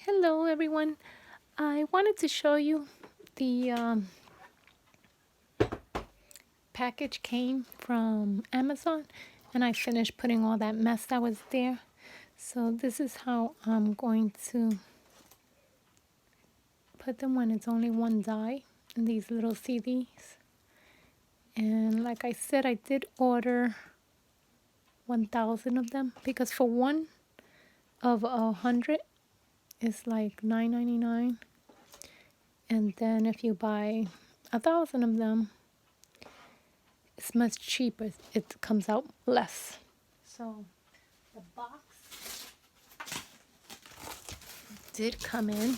Hello everyone. I wanted to show you the package came from Amazon and I finished putting all that mess that was there. So this is how I'm going to put them when it's only one die in these little CDs. And like I said, I did order 1,000 of them because for one of 100 is like $9.99. And then if you buy 1,000 of them, it's much cheaper. It comes out less. So the box did come in,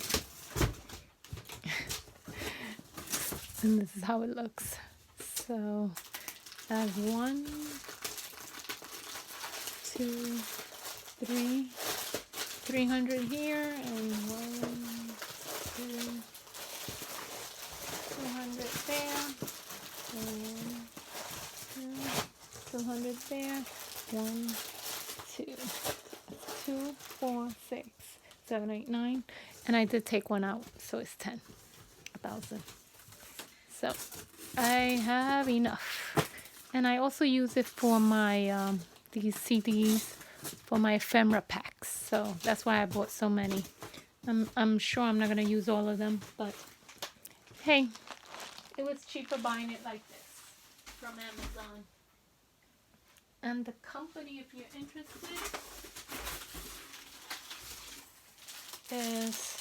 and this is how it looks. So that's 1, 2, 3, 300 here, and 1, 2, 200 there, and 200 there, 1, 2, 2, 4, 6, 7, 8, 9, and I did take one out, so it's 10,000. So I have enough, and I also use it for my these CDs for my ephemera packs. So that's why I bought so many. I'm sure I'm not gonna use all of them, but hey, it was cheaper buying it like this from Amazon. And the company, if you're interested, is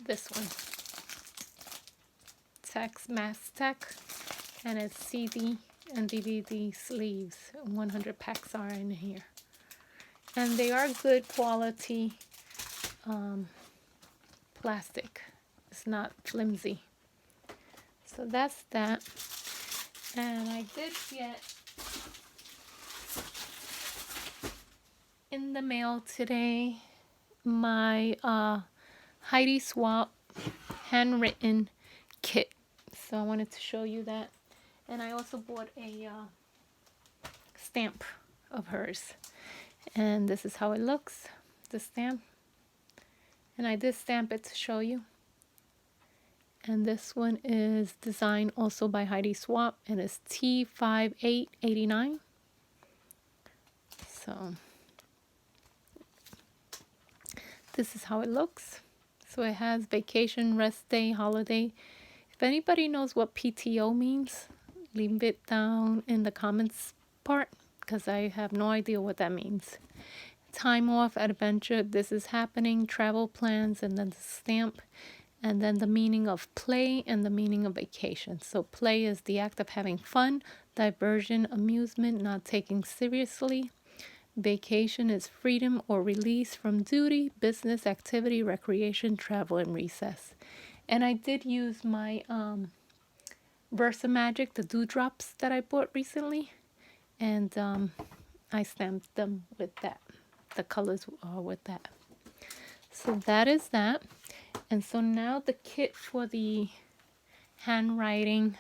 this one, Tex Mass Tech, and it's CD and DVD sleeves. 100 packs are in here, and they are good quality plastic. It's not flimsy. So that's that. And I did get in the mail today my Heidi Swapp handwritten kit. So I wanted to show you that. And I also bought a stamp of hers. And this is how it looks, the stamp. And I did stamp it to show you. And this one is designed also by Heidi Swapp, and it's T5889. So this is how it looks. So it has vacation, rest day, holiday. If anybody knows what PTO means, leave it down in the comments part, because I have no idea what that means. Time off, adventure, this is happening, travel plans, and then the stamp, and then the meaning of play and the meaning of vacation. So play is the act of having fun, diversion, amusement, not taking seriously. Vacation is freedom or release from duty, business, activity, recreation, travel, and recess. And I did use my Versa Magic, the dewdrops that I bought recently, and I stamped them with that. The colors are with that. So that is that. And so now the kit for the handwriting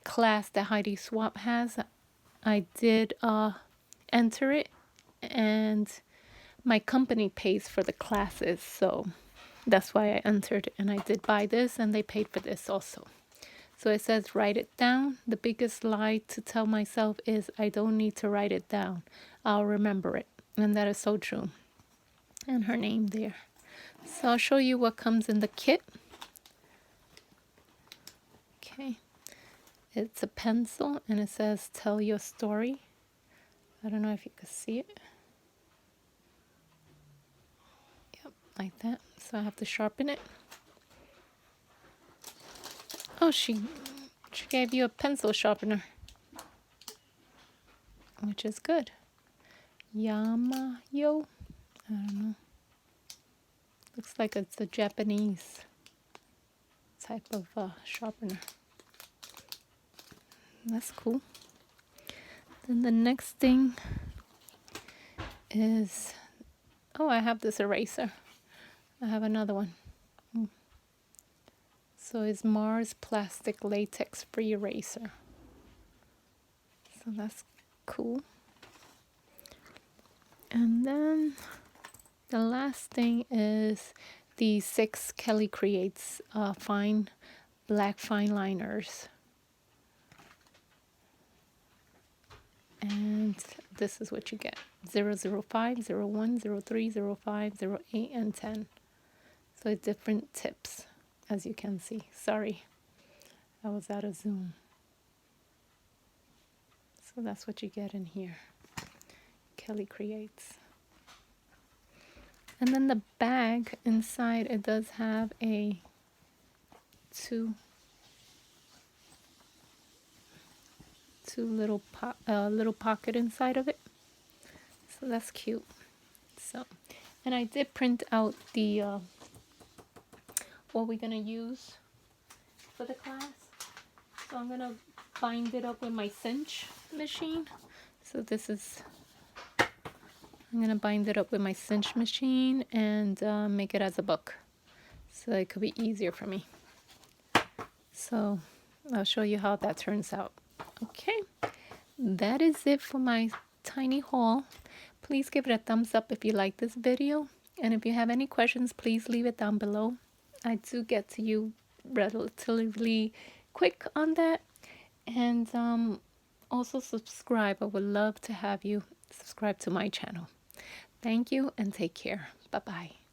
class that Heidi Swapp has, I did enter it, and my company pays for the classes, so that's why I entered, and I did buy this, and they paid for this also. So it says write it down. The biggest lie to tell myself is I don't need to write it down. I'll remember it. And that is so true. And her name there. So I'll show you what comes in the kit. Okay. It's a pencil, and it says tell your story. I don't know if you can see it. Yep, like that. So I have to sharpen it. Oh, she gave you a pencil sharpener, which is good. Yamayo. I don't know. Looks like it's a Japanese type of sharpener. That's cool. Then the next thing is, oh, I have this eraser. I have another one. So it's Mars Plastic Latex Free Eraser. So that's cool. And then The last thing is the 6 Kelly Creates fine black fine liners. And this is what you get: 005, 01, 03, 05, 08, and 10. So it's different tips, as you can see. Sorry, I was out of zoom. So that's what you get in here. Kelly Creates. And then the bag inside, it does have a two little little pocket inside of it. So that's cute. So, and I did print out the what we're gonna use for the class. So I'm gonna bind it up with my cinch machine. So this is, I'm gonna bind it up with my cinch machine and make it as a book, so it could be easier for me. So I'll show you how that turns out. Okay, that is it for my tiny haul. Please give it a thumbs up if you like this video, and if you have any questions, please leave it down below. I do get to you relatively quick on that. And also subscribe. I would love to have you subscribe to my channel. Thank you and take care. Bye bye.